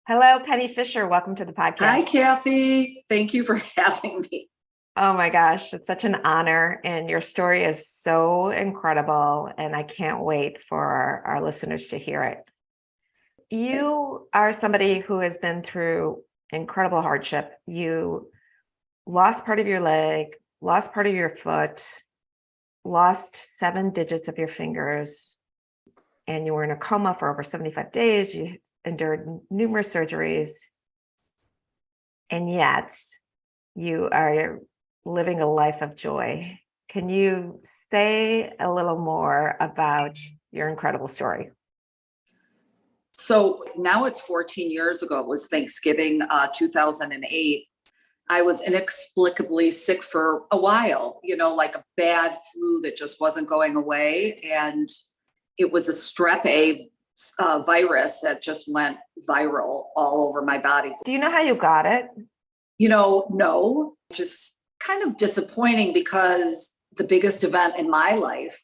Hello, Penny Fisher. Welcome to the Hi, podcast. Kathy. Thank you for having me. Oh my gosh, it's such an honor, and your story is so incredible, and I can't wait for our listeners to hear it. You are somebody who has been through incredible hardship. You lost part of your leg, lost part of your foot, lost 7 digits of your fingers, and you were in a coma for over 75 days. You endured numerous surgeries, and yet you are living a life of joy. Can you say a little more about your incredible story? So now it's 14 years ago. It was Thanksgiving 2008. I was inexplicably sick for a while, like a bad flu that just wasn't going away. And it was a strep A virus that just went viral all over my body. Do you know how you got it? No, just kind of disappointing because the biggest event in my life,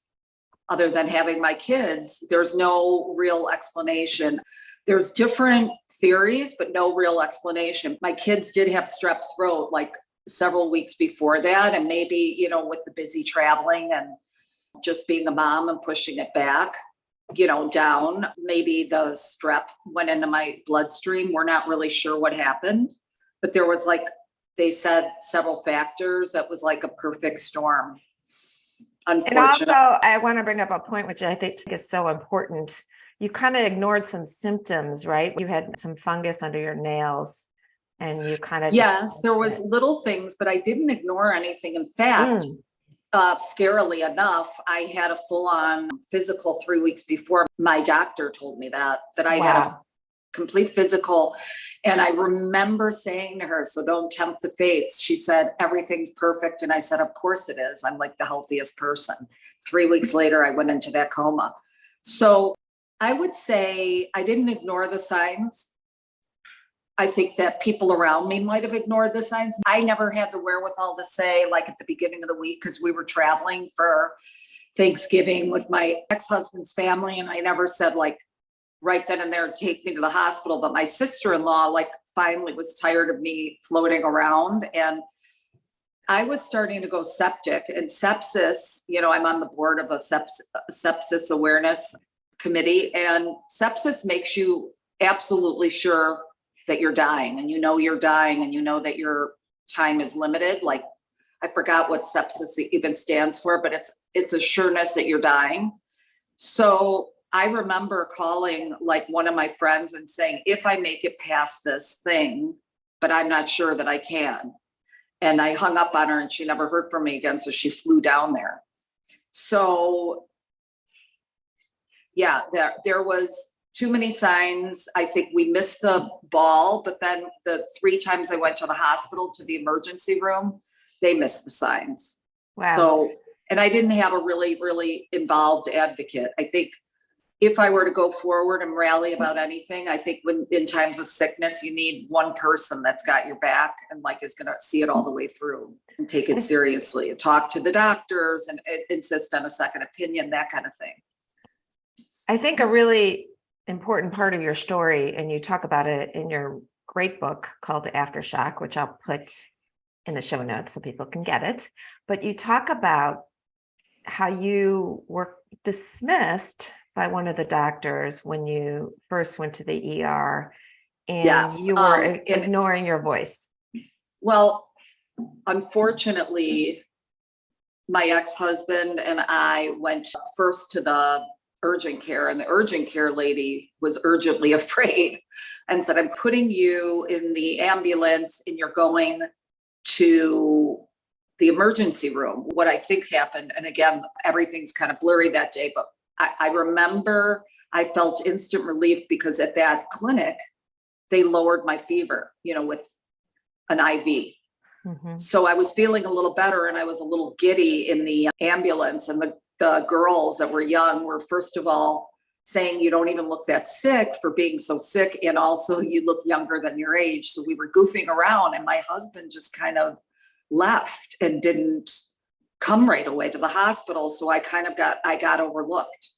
other than having my kids, there's no real explanation. There's different theories, but no real explanation. My kids did have strep throat like several weeks before that. And maybe, with the busy traveling and just being a mom and pushing it back, down, maybe the strep went into my bloodstream. We're not really sure what happened, but there was they said several factors that was like a perfect storm. And also, Unfortunately. I want to bring up a point which I think is so important. You kind of ignored some symptoms, right? You had some fungus under your nails and you kind of Yes, there was little things, but I didn't ignore anything. In fact, scarily enough, I had a full-on physical 3 weeks before. My doctor told me that I had a Wow. complete physical. And I remember saying to her, so don't tempt the fates. She said, everything's perfect. And I said, of course it is. I'm like the healthiest person. 3 weeks later, I went into that coma. So I would say I didn't ignore the signs. I think that people around me might have ignored the signs. I never had the wherewithal to say, like at the beginning of the week, because we were traveling for Thanksgiving with my ex-husband's family. And I never said like, right then and there, take me to the hospital. But my sister-in-law, finally was tired of me floating around. And I was starting to go septic and sepsis. I'm on the board of a sepsis awareness committee. And sepsis makes you absolutely sure that you're dying, and you're dying, and that your time is limited. Like, I forgot what sepsis even stands for, but it's a sureness that you're dying. So I remember calling one of my friends and saying, if I make it past this thing, but I'm not sure that I can. And I hung up on her and she never heard from me again. So she flew down there. So yeah, there was too many signs. I think we missed the ball, but then the 3 times I went to the hospital, to the emergency room, they missed the signs. Wow. So, and I didn't have a really, really involved advocate. I think if I were to go forward and rally about anything, I think when in times of sickness, you need one person that's got your back and is going to see it all the way through and take it seriously and talk to the doctors and insist on a second opinion, that kind of thing. I think a really important part of your story, and you talk about it in your great book called Aftershock, which I'll put in the show notes so people can get it. But you talk about how you were dismissed by one of the doctors when you first went to the ER, and Yes, you were ignoring your voice. Well, unfortunately, my ex-husband and I went first to the urgent care, and the urgent care lady was urgently afraid and said, I'm putting you in the ambulance and you're going to the emergency room. What I think happened, and again, everything's kind of blurry that day, but I remember I felt instant relief because at that clinic, they lowered my fever, with an IV. Mm-hmm. So I was feeling a little better, and I was a little giddy in the ambulance, and the girls that were young were, first of all, saying you don't even look that sick for being so sick, and also you look younger than your age. So we were goofing around, and my husband just kind of left and didn't come right away to the hospital. So I got overlooked.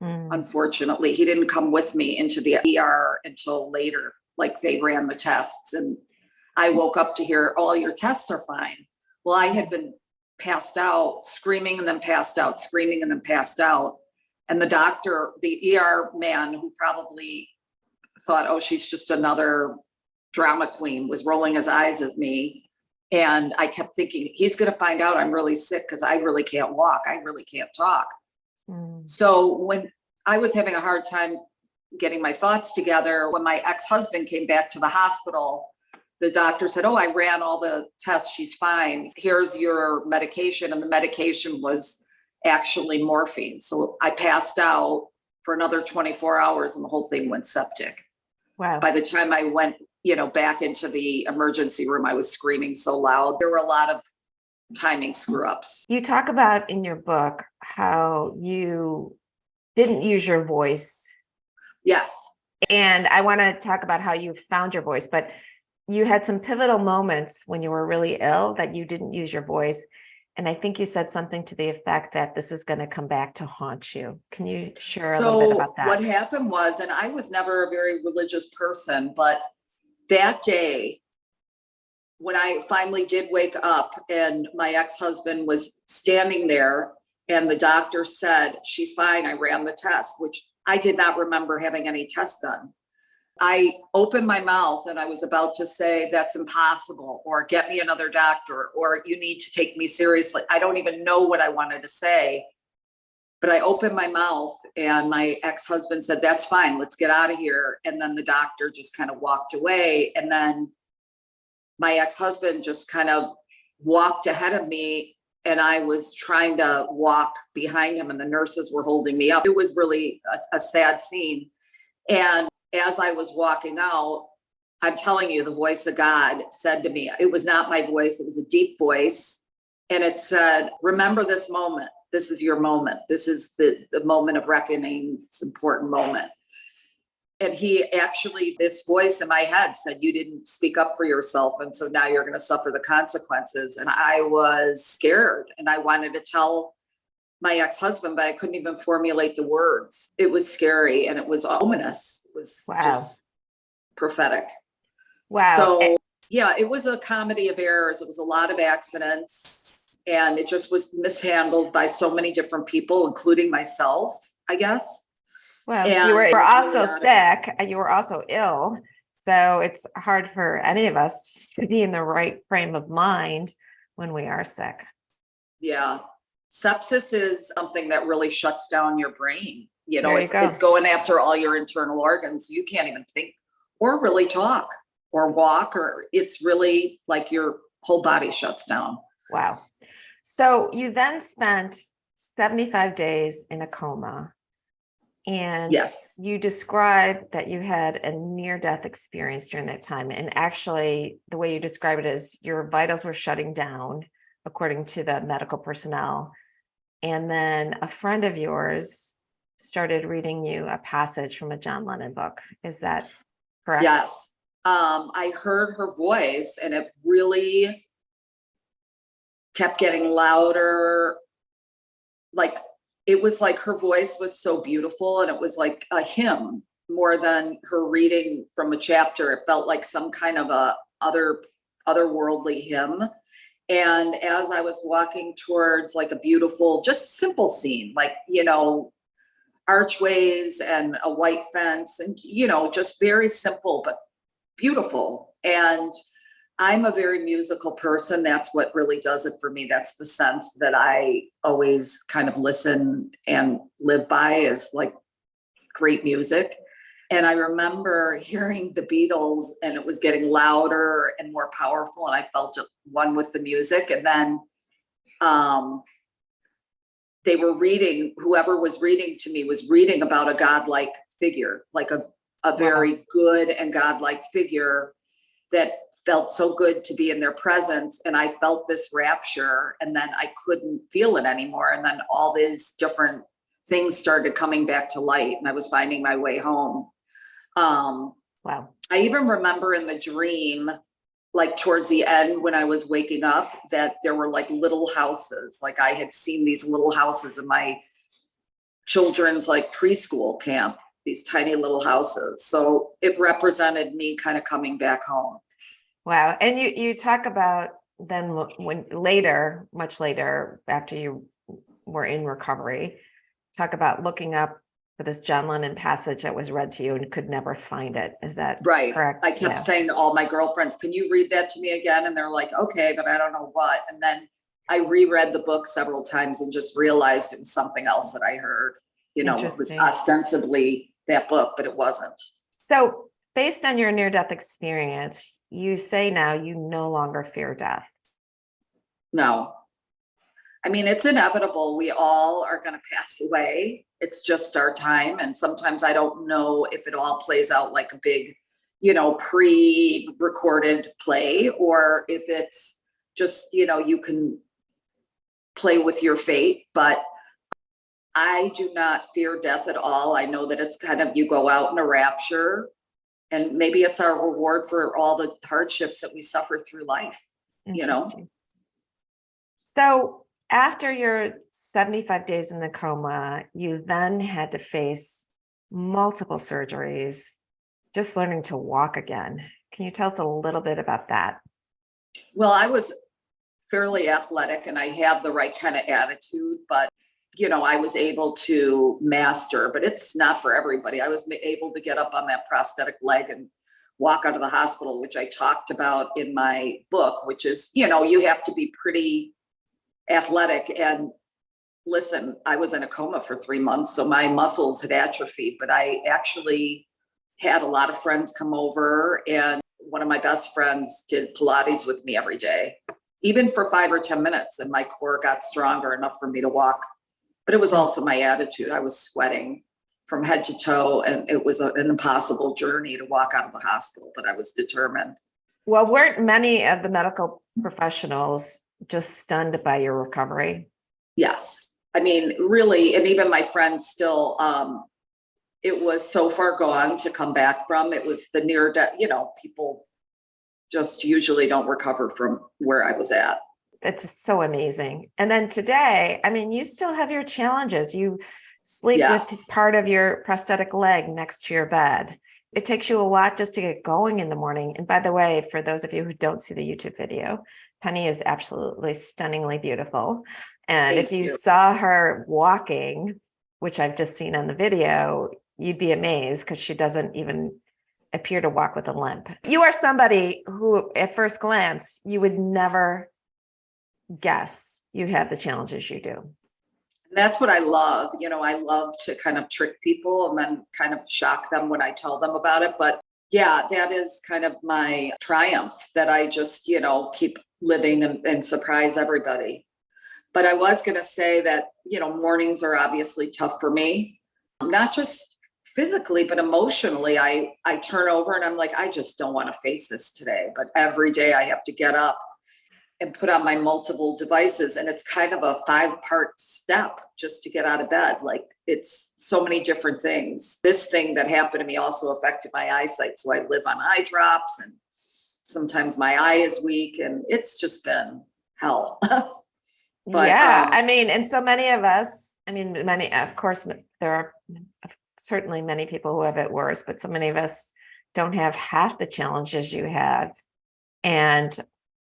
Unfortunately, he didn't come with me into the ER until later, like they ran the tests. And I woke up to hear, all your tests are fine. Well, I had been passed out, screaming and then passed out, screaming and then passed out. And the doctor, the ER man who probably thought, oh, she's just another drama queen, was rolling his eyes at me. And I kept thinking, he's going to find out I'm really sick because I really can't walk. I really can't talk. So when I was having a hard time getting my thoughts together, when my ex-husband came back to the hospital, the doctor said, oh, I ran all the tests. She's fine. Here's your medication. And the medication was actually morphine. So I passed out for another 24 hours and the whole thing went septic. Wow. By the time I went, back into the emergency room, I was screaming so loud. There were a lot of timing screw ups. You talk about in your book how you didn't use your voice. Yes. And I want to talk about how you found your voice, but you had some pivotal moments when you were really ill that you didn't use your voice. And I think you said something to the effect that this is going to come back to haunt you. Can you share a little bit about that? What happened was, and I was never a very religious person, but that day when I finally did wake up and my ex-husband was standing there and the doctor said, she's fine, I ran the test, which I did not remember having any tests done. I opened my mouth and I was about to say, that's impossible, or get me another doctor, or you need to take me seriously. I don't even know what I wanted to say, but I opened my mouth and my ex-husband said, that's fine, let's get out of here. And then the doctor just kind of walked away. And then my ex-husband just kind of walked ahead of me and I was trying to walk behind him and the nurses were holding me up. It was really a sad scene. And as I was walking out, I'm telling you, the voice of God said to me, it was not my voice, it was a deep voice. And it said, remember this moment. This is your moment. This is the moment of reckoning. It's an important moment. And he actually, this voice in my head said, you didn't speak up for yourself. And so now you're going to suffer the consequences. And I was scared and I wanted to tell my ex-husband, but I couldn't even formulate the words. It was scary and it was ominous. It was just prophetic. Wow. So yeah, it was a comedy of errors. It was a lot of accidents and it just was mishandled by so many different people, including myself, I guess. Well, And you were it was also really sick and you were also ill. So it's hard for any of us to be in the right frame of mind when we are sick. Yeah. Sepsis is something that really shuts down your brain. It's going after all your internal organs. You can't even think or really talk or walk, or it's really like your whole body shuts down. Wow. So you then spent 75 days in a coma. And yes, you described that you had a near-death experience during that time. And actually, the way you describe it is your vitals were shutting down, according to the medical personnel. And then a friend of yours started reading you a passage from a John Lennon book. Is that correct? Yes. I heard her voice and it really kept getting louder. Like, it was like her voice was so beautiful and it was like a hymn more than her reading from a chapter. It felt like some kind of a otherworldly hymn. And as I was walking towards like a beautiful, just simple scene, like, archways and a white fence and, just very simple, but beautiful. And I'm a very musical person. That's what really does it for me. That's the sense that I always kind of listen and live by, is like great music. And I remember hearing the Beatles and it was getting louder and more powerful. And I felt one with the music. And then they were reading, whoever was reading to me was reading about a godlike figure, like a very good and godlike figure that felt so good to be in their presence. And I felt this rapture and then I couldn't feel it anymore. And then all these different things started coming back to light and I was finding my way home. Wow. I even remember in the dream, like towards the end when I was waking up, that there were like little houses. Like I had seen these little houses in my children's like preschool camp. these tiny little houses. So it represented me kind of coming back home. Wow. And you talk about then when later, much later, after you were in recovery, talk about looking up for this John Lennon passage that was read to you and could never find it. Is that right? correct? I kept saying to all my girlfriends, can you read that to me again? And they're like, okay, but I don't know what. And then I reread the book several times and just realized it was something else that I heard. You know, it was Interesting. ostensibly that book, but it wasn't. So based on your near-death experience, you say now you no longer fear death. No. I mean, it's inevitable. We all are going to pass away. It's just our time. And sometimes I don't know if it all plays out like a big, you know, pre-recorded play, or if it's just, you know, you can play with your fate. But I do not fear death at all. I know that it's kind of, you go out in a rapture, and maybe it's our reward for all the hardships that we suffer through life, you know? Interesting. So after your 75 days in the coma, you then had to face multiple surgeries, just learning to walk again. Can you tell us a little bit about that? Well, I was fairly athletic and I had the right kind of attitude, but you know, I was able to master, but it's not for everybody. I was able to get up on that prosthetic leg and walk out of the hospital, which I talked about in my book, which is, you know, you have to be pretty athletic. And listen, I was in a coma for 3 months, so my muscles had atrophied, but I actually had a lot of friends come over, and one of my best friends did Pilates with me every day, even for 5 or 10 minutes. And my core got stronger enough for me to walk. But it was also my attitude. I was sweating from head to toe, and it was an impossible journey to walk out of the hospital, but I was determined. Well, weren't many of the medical professionals just stunned by your recovery? Yes. I mean, really, and even my friends still, it was so far gone to come back from. It was the near death, you know, people just usually don't recover from where I was at. It's so amazing. And then today, I mean, you still have your challenges. You sleep Yes. with part of your prosthetic leg next to your bed. It takes you a lot just to get going in the morning. And by the way, for those of you who don't see the YouTube video, Penny is absolutely stunningly beautiful. And Thank if you you. saw her walking, which I've just seen on the video, you'd be amazed because she doesn't even appear to walk with a limp. You are somebody who, at first glance, you would never guess you have the challenges you do. That's what I love. You know, I love to kind of trick people and then kind of shock them when I tell them about it. But yeah, that is kind of my triumph, that I just, you know, keep living and surprise everybody. But I was going to say that, you know, mornings are obviously tough for me, not just physically, but emotionally. I turn over and I'm like, I just don't want to face this today. But every day I have to get up and put on my multiple devices. And it's kind of a 5-part step just to get out of bed. Like, it's so many different things. This thing that happened to me also affected my eyesight. So I live on eye drops, and sometimes my eye is weak, and it's just been hell. But, yeah, I mean, and so many of us, I mean, many, of course, there are certainly many people who have it worse, but so many of us don't have half the challenges you have. And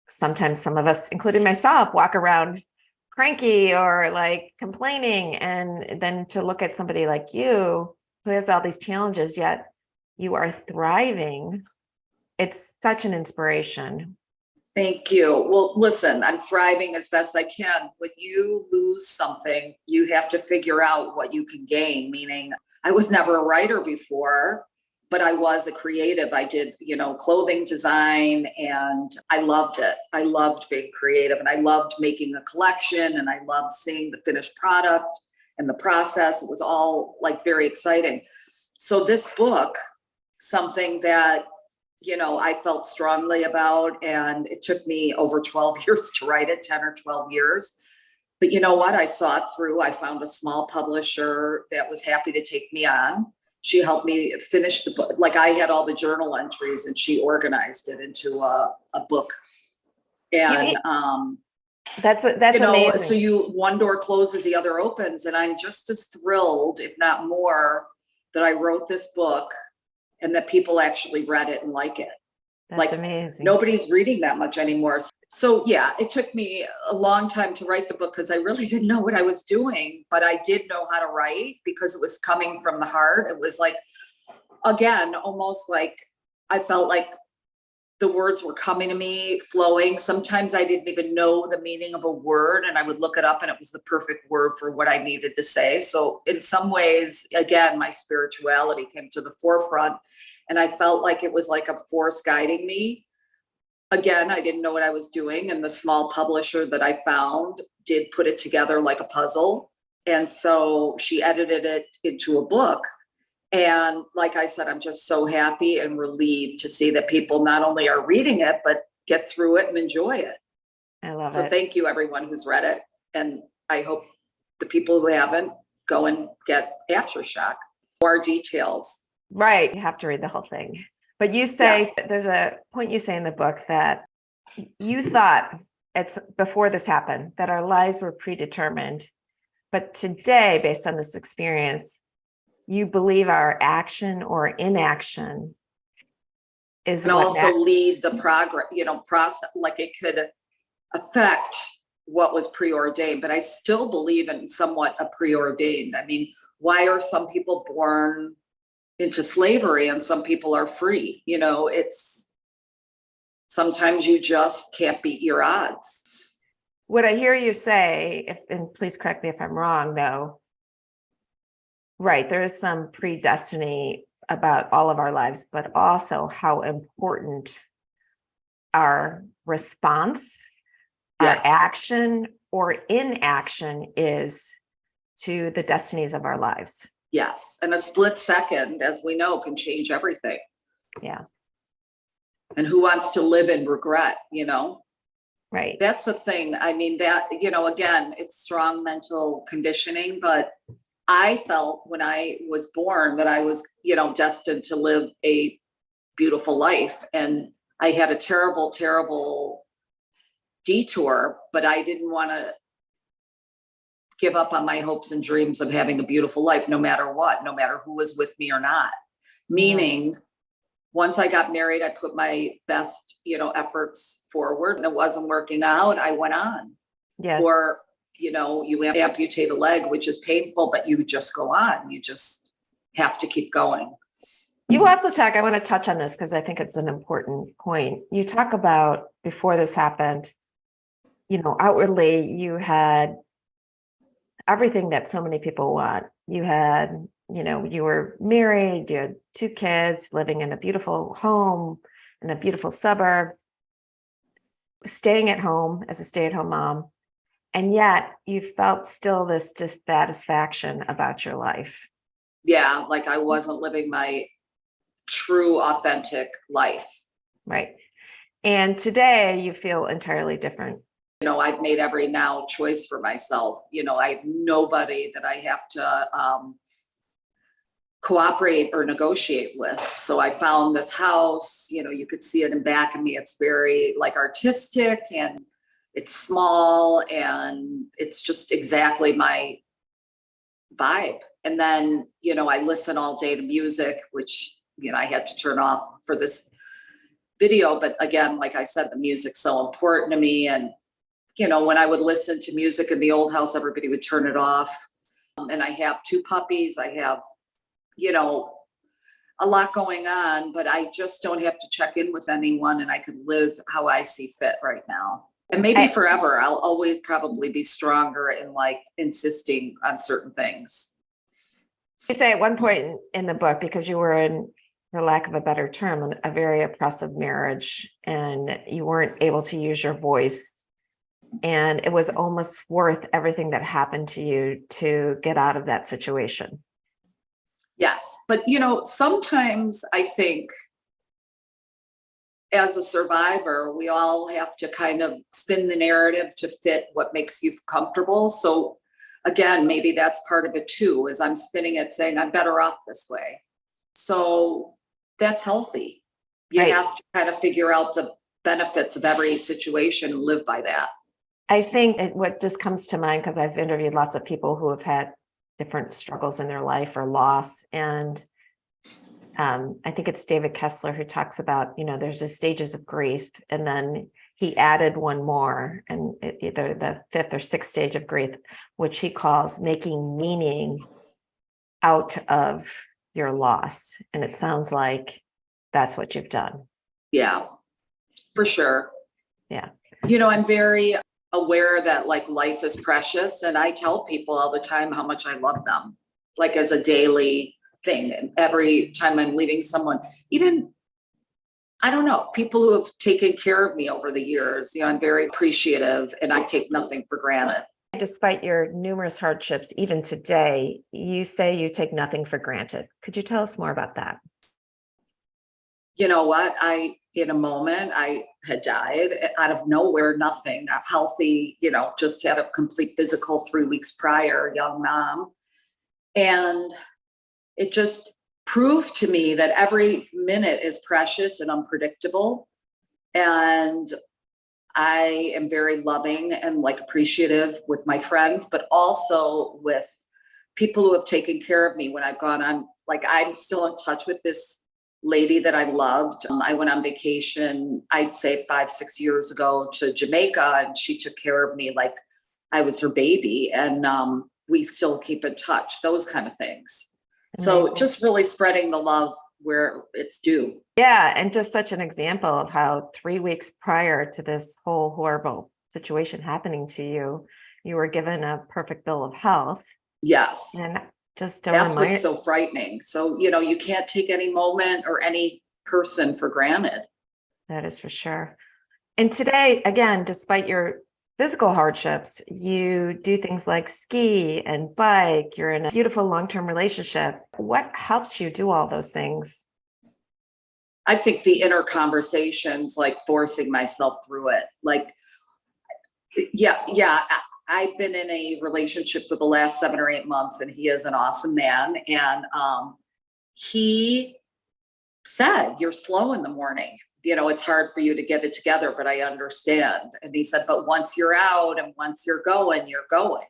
sometimes some of us, including myself, walk around cranky or like complaining. And then to look at somebody like you who has all these challenges, yet you are thriving. It's such an inspiration. Thank you. Well, listen, I'm thriving as best I can. When you lose something, you have to figure out what you can gain, meaning I was never a writer before, but I was a creative. I did, you know, clothing design, and I loved it. I loved being creative, and I loved making a collection, and I loved seeing the finished product and the process. It was all like very exciting. So this book, something that, you know, I felt strongly about, and it took me over 12 years to write it, 10 or 12 years. But you know what? I saw it through. I found a small publisher that was happy to take me on. She helped me finish the book. Like, I had all the journal entries, and she organized it into a book. And that's you know, amazing. so one door closes, the other opens, and I'm just as thrilled, if not more, that I wrote this book and that people actually read it and like it. That's Like, amazing. nobody's reading that much anymore. So yeah, it took me a long time to write the book because I really didn't know what I was doing, but I did know how to write because it was coming from the heart. It was like, again, almost like I felt like the words were coming to me, flowing. Sometimes I didn't even know the meaning of a word, and I would look it up and it was the perfect word for what I needed to say. So in some ways, again, my spirituality came to the forefront, and I felt like it was like a force guiding me. Again, I didn't know what I was doing, and the small publisher that I found did put it together like a puzzle. And so she edited it into a book. And like I said, I'm just so happy and relieved to see that people not only are reading it, but get through it and enjoy it. I love So it. thank you, everyone who's read it. And I hope the people who haven't go and get Aftershock. More details. Right. You have to read the whole thing. But you say, there's a point you say in the book that you thought it's before this happened, that our lives were predetermined. But today, based on this experience, you believe our action or inaction is And what also lead the progress, process, like it could affect what was preordained, but I still believe in somewhat a preordained. I mean, why are some people born into slavery and some people are free? It's sometimes you just can't beat your odds. What I hear you say, and please correct me if I'm wrong, though. Right, there is some predestiny about all of our lives, but also how important our response, our Yes. action or inaction is to the destinies of our lives. Yes. And a split second, as we know, can change everything. Yeah. And who wants to live in regret, Right. That's the thing. I mean, that, again, it's strong mental conditioning, but I felt when I was born that I was, destined to live a beautiful life. And I had a terrible, terrible detour, but I didn't want to give up on my hopes and dreams of having a beautiful life, no matter what, no matter who was with me or not. Meaning, once I got married, I put my best, efforts forward, and it wasn't working out. I went on. Yes. Or, you amputate a leg, which is painful, but you just go on. You just have to keep going. You also talk, I want to touch on this because I think it's an important point. You talk about before this happened, outwardly you had everything that so many people want. You had, you were married, you had 2 kids, living in a beautiful home in a beautiful suburb, staying at home as a stay-at-home mom. And yet you felt still this dissatisfaction about your life. Yeah, like I wasn't living my true, authentic life. Right. And today you feel entirely different. I've made every now choice for myself. I have nobody that I have to cooperate or negotiate with. So I found this house, you could see it in back of me. It's very like artistic and it's small and it's just exactly my vibe. And then, I listen all day to music, which, I had to turn off for this video. But again, like I said, the music's so important to me. And, when I would listen to music in the old house, everybody would turn it off. And I have 2 puppies. I have, a lot going on, but I just don't have to check in with anyone and I could live how I see fit right now. And maybe forever, I'll always probably be stronger in like insisting on certain things. You say at one point in the book, because you were in, for lack of a better term, a very oppressive marriage and you weren't able to use your voice. And it was almost worth everything that happened to you to get out of that situation. Yes. But, sometimes I think as a survivor, we all have to kind of spin the narrative to fit what makes you comfortable. So again, maybe that's part of it too, is I'm spinning it saying I'm better off this way. So that's healthy. You have to kind of figure out the benefits of every situation and live by that. I think what just comes to mind, because I've interviewed lots of people who have had different struggles in their life or loss. And I think it's David Kessler who talks about, there's the stages of grief, and then he added one more, and either the fifth or sixth stage of grief, which he calls making meaning out of your loss. And it sounds like that's what you've done. Yeah, for sure. Yeah. I'm very aware that like life is precious. And I tell people all the time how much I love them, like as a daily thing. And every time I'm leaving someone, even, I don't know, people who have taken care of me over the years, I'm very appreciative and I take nothing for granted. Despite your numerous hardships, even today, you say you take nothing for granted. Could you tell us more about that? You know what? In a moment, I had died out of nowhere, nothing, not healthy, just had a complete physical 3 weeks prior, young mom. And it just proved to me that every minute is precious and unpredictable. And I am very loving and like appreciative with my friends, but also with people who have taken care of me when I've gone on, like I'm still in touch with this lady that I loved. I went on vacation, I'd say 5-6 years ago to Jamaica, and she took care of me like I was her baby. And we still keep in touch, those kind of things. So just really spreading the love where it's due. Yeah. And just such an example of how 3 weeks prior to this whole horrible situation happening to you, you were given a perfect bill of health. Yes. And just that's what's so frightening. So, you can't take any moment or any person for granted. That is for sure. And today, again, despite your physical hardships, you do things like ski and bike. You're in a beautiful long-term relationship. What helps you do all those things? I think the inner conversations, like forcing myself through it. Like, yeah. I've been in a relationship for the last 7 or 8 months, and he is an awesome man. And he said, "You're slow in the morning. It's hard for you to get it together, but I understand." And he said, "But once you're out and once you're going, you're going."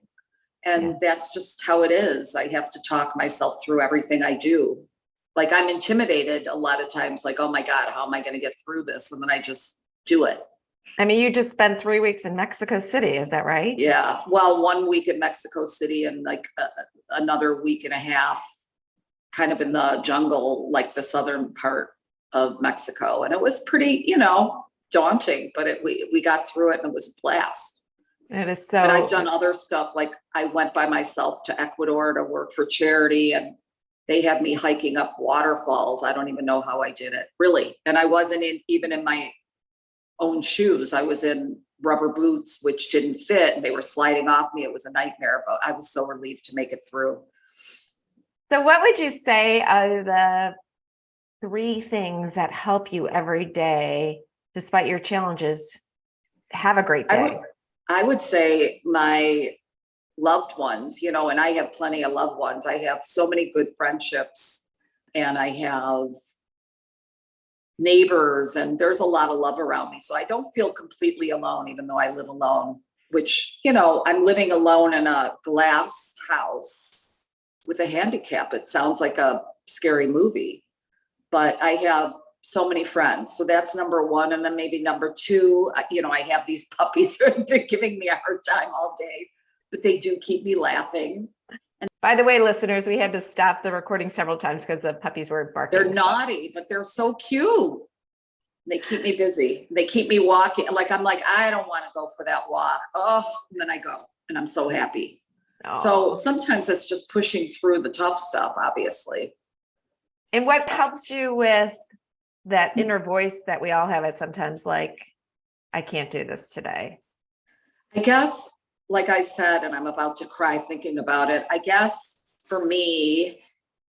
And that's just how it is. I have to talk myself through everything I do. Like I'm intimidated a lot of times, like, oh my God, how am I going to get through this? And then I just do it. I mean, you just spent 3 weeks in Mexico City, is that right? Yeah. Well, 1 week in Mexico City and like another week and a half kind of in the jungle, like the southern part of Mexico. And it was pretty, daunting, but we got through it and it was a blast. It is so. But I've done other stuff. Like I went by myself to Ecuador to work for charity, and they had me hiking up waterfalls. I don't even know how I did it, really. And I wasn't even in my own shoes. I was in rubber boots, which didn't fit, and they were sliding off me. It was a nightmare, but I was so relieved to make it through. So what would you say are the 3 things that help you every day, despite your challenges, have a great day? I would say my loved ones, and I have plenty of loved ones. I have so many good friendships, and I have neighbors, and there's a lot of love around me. So I don't feel completely alone, even though I live alone, which, I'm living alone in a glass house with a handicap. It sounds like a scary movie, but I have so many friends. So that's number 1. And then maybe number 2, I have these puppies that have been giving me a hard time all day, but they do keep me laughing. And by the way, listeners, we had to stop the recording several times because the puppies were barking. They're naughty, but they're so cute. They keep me busy. They keep me walking. I'm like, I don't want to go for that walk. Oh, and then I go and I'm so happy. Oh. So sometimes it's just pushing through the tough stuff, obviously. And what helps you with that inner voice that we all have at sometimes, like, I can't do this today? I guess, like I said, and I'm about to cry thinking about it, I guess for me,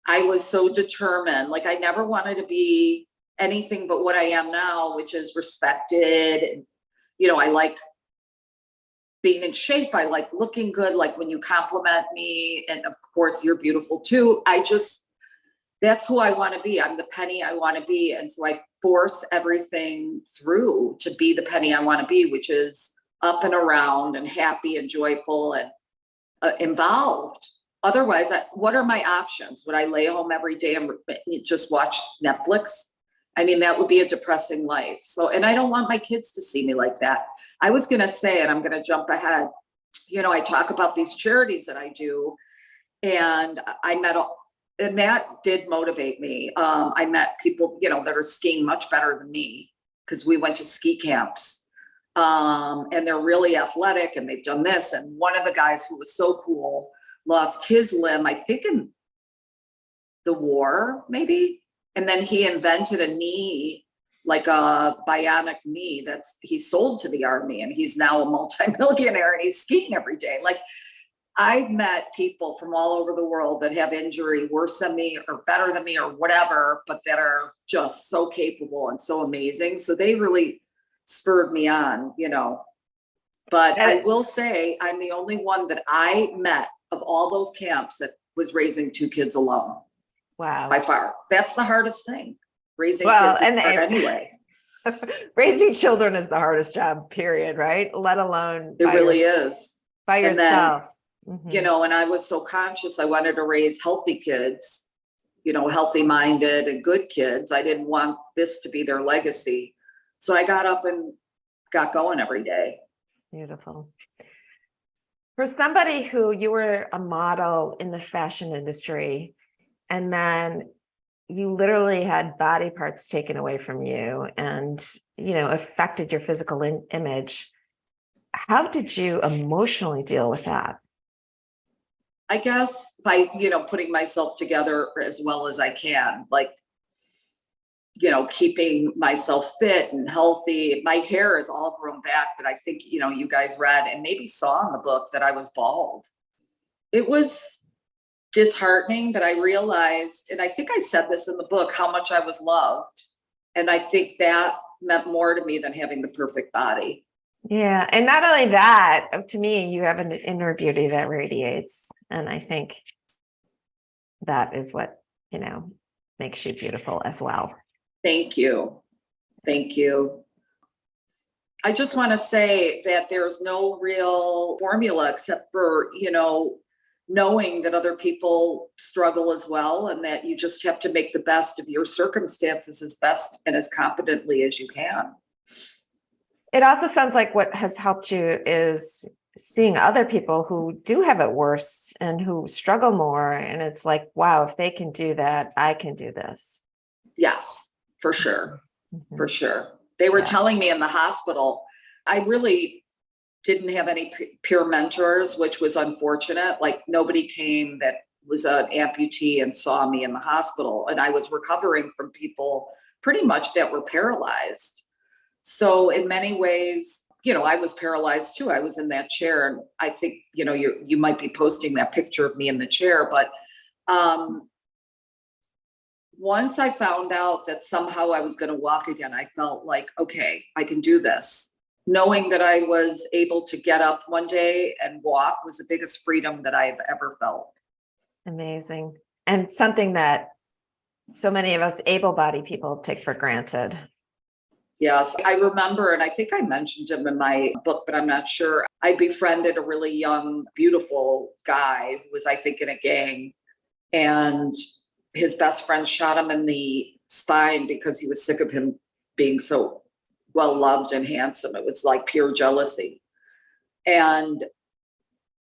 I was so determined. Like I never wanted to be anything but what I am now, which is respected. And, I like being in shape. I like looking good. Like when you compliment me, and of course you're beautiful too. That's who I want to be. I'm the Penny I want to be. And so I force everything through to be the Penny I want to be, which is up and around and happy and joyful and involved. otherwise, what are my options? Would I lay home every day and just watch Netflix? I mean, that would be a depressing life. So, and I don't want my kids to see me like that. I was going to say, and I'm going to jump ahead, I talk about these charities that I do, and and that did motivate me. I met people, that are skiing much better than me because we went to ski camps. And they're really athletic and they've done this. And one of the guys who was so cool lost his limb, I think in the war, maybe. And then he invented a knee, like a bionic knee he sold to the army, and he's now a multimillionaire and he's skiing every day. Like, I've met people from all over the world that have injury worse than me or better than me or whatever, but that are just so capable and so amazing. So they really spurred me on, But I will say I'm the only one that I met of all those camps that was raising 2 kids alone. Wow. By far. That's the hardest thing. Raising kids anyway. Raising children is the hardest job, period, right? Let alone it really is. By yourself. And I was so conscious. I wanted to raise healthy kids, healthy minded and good kids. I didn't want this to be their legacy. So I got up and got going every day. Beautiful. For somebody who you were a model in the fashion industry, and then you literally had body parts taken away from you and, affected your physical image, how did you emotionally deal with that? I guess by, putting myself together as well as I can, like, keeping myself fit and healthy. My hair is all grown back, but I think, you guys read and maybe saw in the book that I was bald. It was disheartening, but I realized, and I think I said this in the book, how much I was loved. And I think that meant more to me than having the perfect body. Yeah. And not only that, to me, you have an inner beauty that radiates. And I think that is what, makes you beautiful as well. Thank you. Thank you. I just want to say that there's no real formula except for, knowing that other people struggle as well, and that you just have to make the best of your circumstances as best and as confidently as you can. It also sounds like what has helped you is seeing other people who do have it worse and who struggle more. And it's like, wow, if they can do that, I can do this. Yes, for sure. Mm-hmm. For sure. They were telling me in the hospital, I really didn't have any peer mentors, which was unfortunate. Like, nobody came that was an amputee and saw me in the hospital. And I was recovering from people pretty much that were paralyzed. So in many ways, I was paralyzed too. I was in that chair, and I think, you might be posting that picture of me in the chair, but once I found out that somehow I was going to walk again, I felt like, okay, I can do this. Knowing that I was able to get up one day and walk was the biggest freedom that I've ever felt. Amazing. And something that so many of us able-bodied people take for granted. Yes, I remember, and I think I mentioned him in my book, but I'm not sure. I befriended a really young, beautiful guy who was, I think, in a gang, and his best friend shot him in the spine because he was sick of him being so well-loved and handsome. It was like pure jealousy. And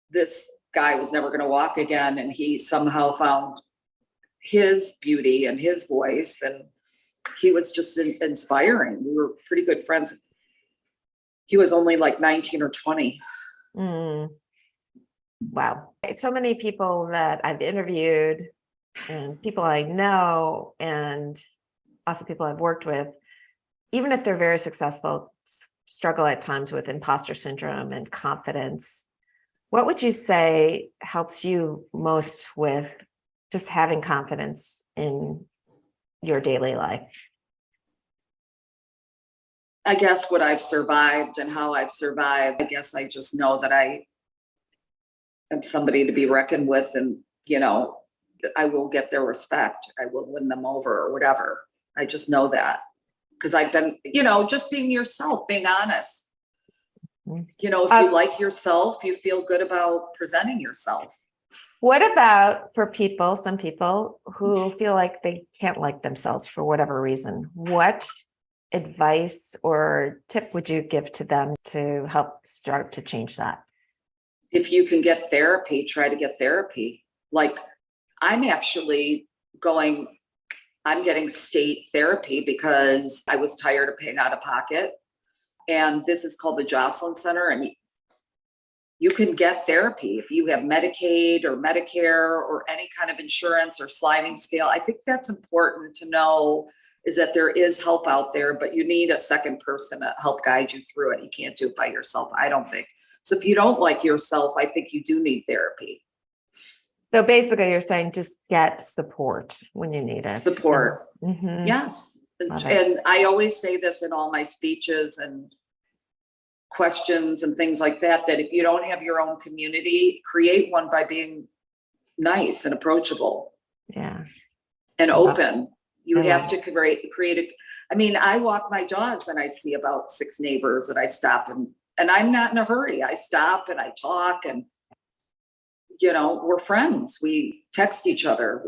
this guy was never going to walk again. And he somehow found his beauty and his voice. And he was just inspiring. We were pretty good friends. He was only like 19 or 20. Wow. So many people that I've interviewed and people I know, and also people I've worked with, even if they're very successful, struggle at times with imposter syndrome and confidence. What would you say helps you most with just having confidence in your daily life? I guess what I've survived and how I've survived, I guess I just know that I am somebody to be reckoned with, and, I will get their respect. I will win them over or whatever. I just know that. Because I've been, just being yourself, being honest. If you like yourself, you feel good about presenting yourself. What about for people, some people who feel like they can't like themselves for whatever reason? What advice or tip would you give to them to help start to change that? If you can get therapy, try to get therapy. Like I'm actually going, I'm getting state therapy because I was tired of paying out of pocket. And this is called the Jocelyn Center. And you can get therapy if you have Medicaid or Medicare or any kind of insurance or sliding scale. I think that's important to know, is that there is help out there, but you need a second person to help guide you through it. You can't do it by yourself, I don't think. So if you don't like yourself, I think you do need therapy. So basically, you're saying just get support when you need it. Support. Mhm. Yes. Love it. And I always say this in all my speeches and questions and things like that, that if you don't have your own community, create one by being nice and approachable Yeah. and Wow. open. You I have love to create a, I mean, I walk my dogs and I see about 6 neighbors and I stop and I'm not in a hurry. I stop and I talk and, you know, we're friends. We text each other.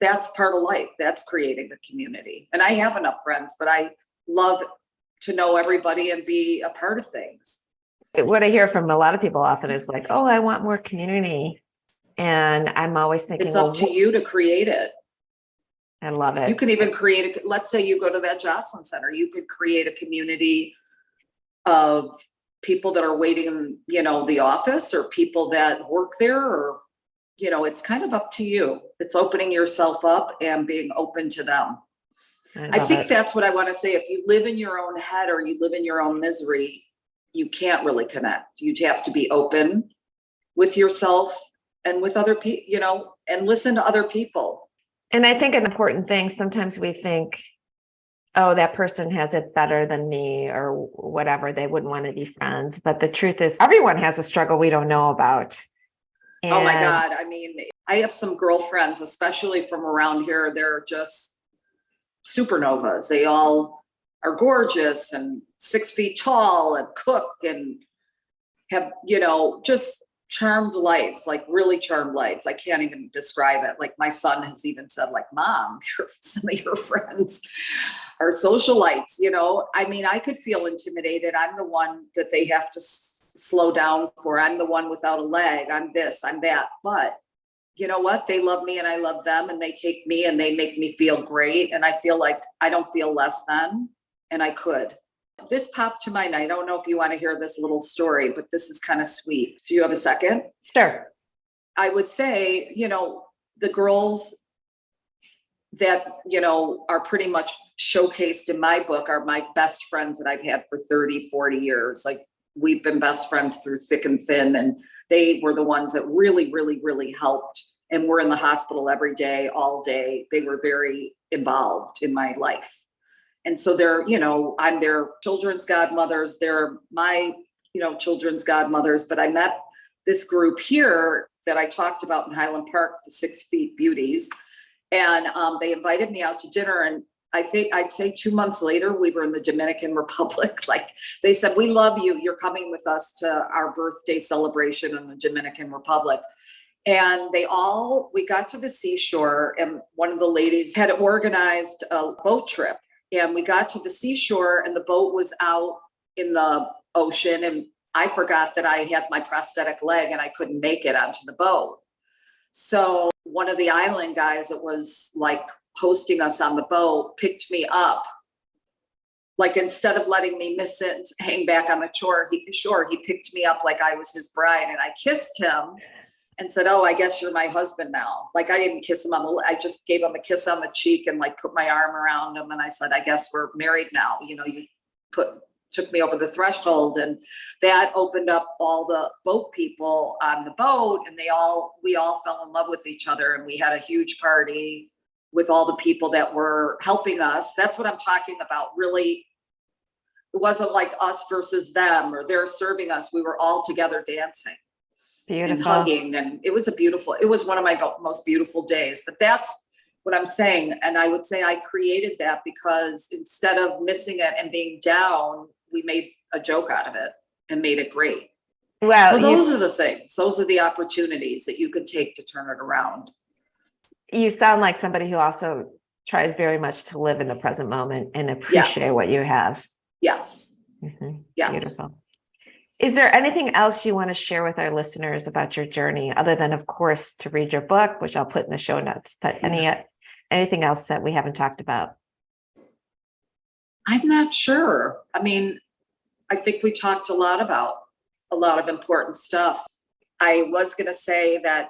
That's part of life. That's creating a community. And I have enough friends, but I love to know everybody and be a part of things. What I hear from a lot of people often is like, oh, I want more community. And I'm always thinking, It's well, up to you to create it. I love it. You can even create a, let's say you go to that Jocelyn Center, you could create a community of people that are waiting in, you know, the office or people that work there, or, you know, it's kind of up to you. It's opening yourself up and being open to them. I love think it. that's what I want to say. If you live in your own head or you live in your own misery, you can't really connect. You'd have to be open with yourself and with other people, you know, and listen to other people. And I think an important thing, sometimes we think, oh, that person has it better than me or whatever, they wouldn't want to be friends. But the truth is, everyone has a struggle we don't know about. Oh my And God. I mean, I have some girlfriends, especially from around here. They're just supernovas. They all are gorgeous and 6 feet tall and cook and have, you know, just charmed lives, like really charmed lives. I can't even describe it. Like my son has even said, like, Mom, some of your friends are socialites, you know. I mean, I could feel intimidated. I'm the one that they have to slow down for. I'm the one without a leg. I'm this, I'm that. But you know what? They love me and I love them, and they take me and they make me feel great. And I feel like I don't feel less than, and I could. This popped to mind. I don't know if you want to hear this little story, but this is kind of sweet. Do you have a second? sure. I would say, you know, the girls that, you know, are pretty much showcased in my book are my best friends that I've had for 30, 40 years. Like we've been best friends through thick and thin. And they were the ones that really, really, really helped. And we're in the hospital every day, all day. They were very involved in my life. And so they're, you know, I'm their children's godmothers. They're my, you know, children's godmothers. But I met this group here that I talked about in Highland Park, the 6 Feet Beauties. And they invited me out to dinner. And I think I'd say 2 months later, we were in the Dominican Republic. Like they said, we love you. You're coming with us to our birthday celebration in the Dominican Republic. And we got to the seashore, and one of the ladies had organized a boat trip. And we got to the seashore and the boat was out in the ocean. And I forgot that I had my prosthetic leg and I couldn't make it onto the boat. So one of the island guys that was like hosting us on the boat picked me up. Like instead of letting me miss it and hang back on the shore, he picked me up like I was his bride, and I kissed him and said, "Oh, I guess you're my husband now." Like I didn't kiss him I just gave him a kiss on the cheek and like put my arm around him. And I said, "I guess we're married now. You know, you took me over the threshold." And that opened up all the boat people on the boat, and we all fell in love with each other. And we had a huge party with all the people that were helping us. That's what I'm talking about. Really, it wasn't like us versus them or they're serving us. We were all together dancing and Beautiful. hugging. And it was one of my most beautiful days. But that's what I'm saying. And I would say I created that because instead of missing it and being down, we made a joke out of it and made it great. Well, So those are the things, those are the opportunities that you could take to turn it around. you sound like somebody who also tries very much to live in the present moment and appreciate Yes. what you have. Yes. Yes. Beautiful. Is there anything else you want to share with our listeners about your journey, other than, of course, to read your book, which I'll put in the show notes, but anything else that we haven't talked about? I'm not sure. I mean, I think we talked a lot about a lot of important stuff. I was going to say that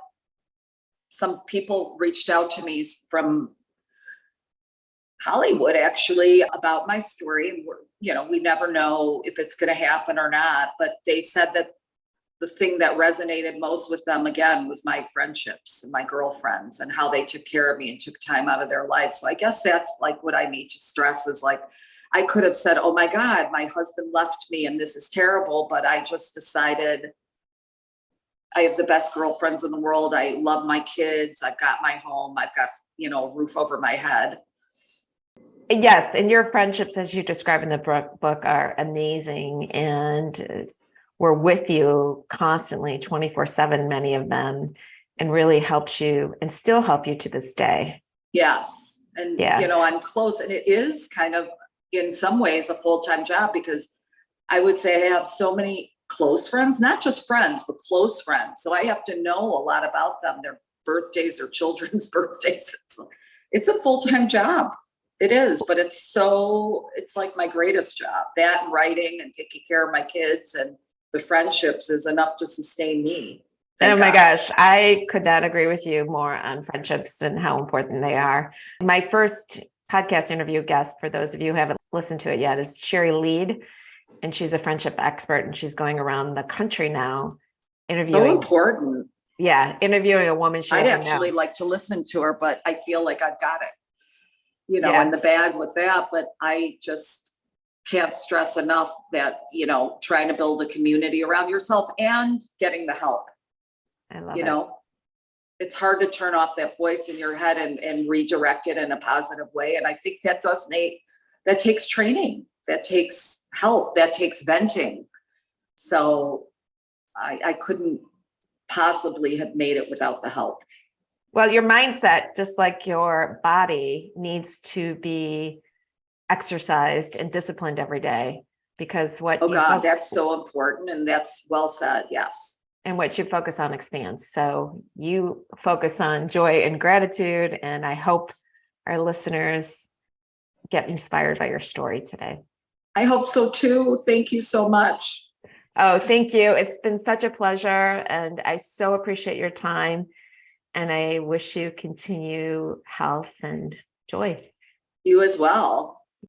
some people reached out to me from Hollywood actually about my story. And we never know if it's going to happen or not, but they said that the thing that resonated most with them again was my friendships and my girlfriends and how they took care of me and took time out of their life. So I guess that's like what I need to stress is like, I could have said, oh my God, my husband left me and this is terrible. But I just decided I have the best girlfriends in the world. I love my kids. I've got my home. I've got, a roof over my head. Yes, and your friendships, as you describe in the book, are amazing, and we're with you constantly, 24/7, many of them, and really helped you and still help you to this day. Yes. And, I'm close, and it is kind of in some ways a full-time job, because I would say I have so many close friends, not just friends, but close friends. So I have to know a lot about them, their birthdays, their children's birthdays. It's a full-time job. It is, but it's like my greatest job. That and writing and taking care of my kids and the friendships is enough to sustain me. Oh my gosh, I could not agree with you more on friendships and how important they are. My first podcast interview guest, for those of you who haven't listened to it yet, is Sherry Lead, and she's a friendship expert, and she's going around the country now interviewing. So important. Yeah, interviewing a woman. I'd actually like to listen to her, but I feel like I've got it, in the bag with that. But I just can't stress enough that, trying to build a community around yourself and getting the help. I love it. It's hard to turn off that voice in your head and redirect it in a positive way. And I think that takes training, that takes help, that takes venting. So I couldn't possibly have made it without the help. Well, your mindset, just like your body, needs to be exercised and disciplined every day, because that's so important. And that's well said. Yes. And what you focus on expands. So you focus on joy and gratitude. And I hope our listeners get inspired by your story today. I hope so too. Thank you so much. Oh, thank you. It's been such a pleasure. And I so appreciate your time. And I wish you continue health and joy. You as well.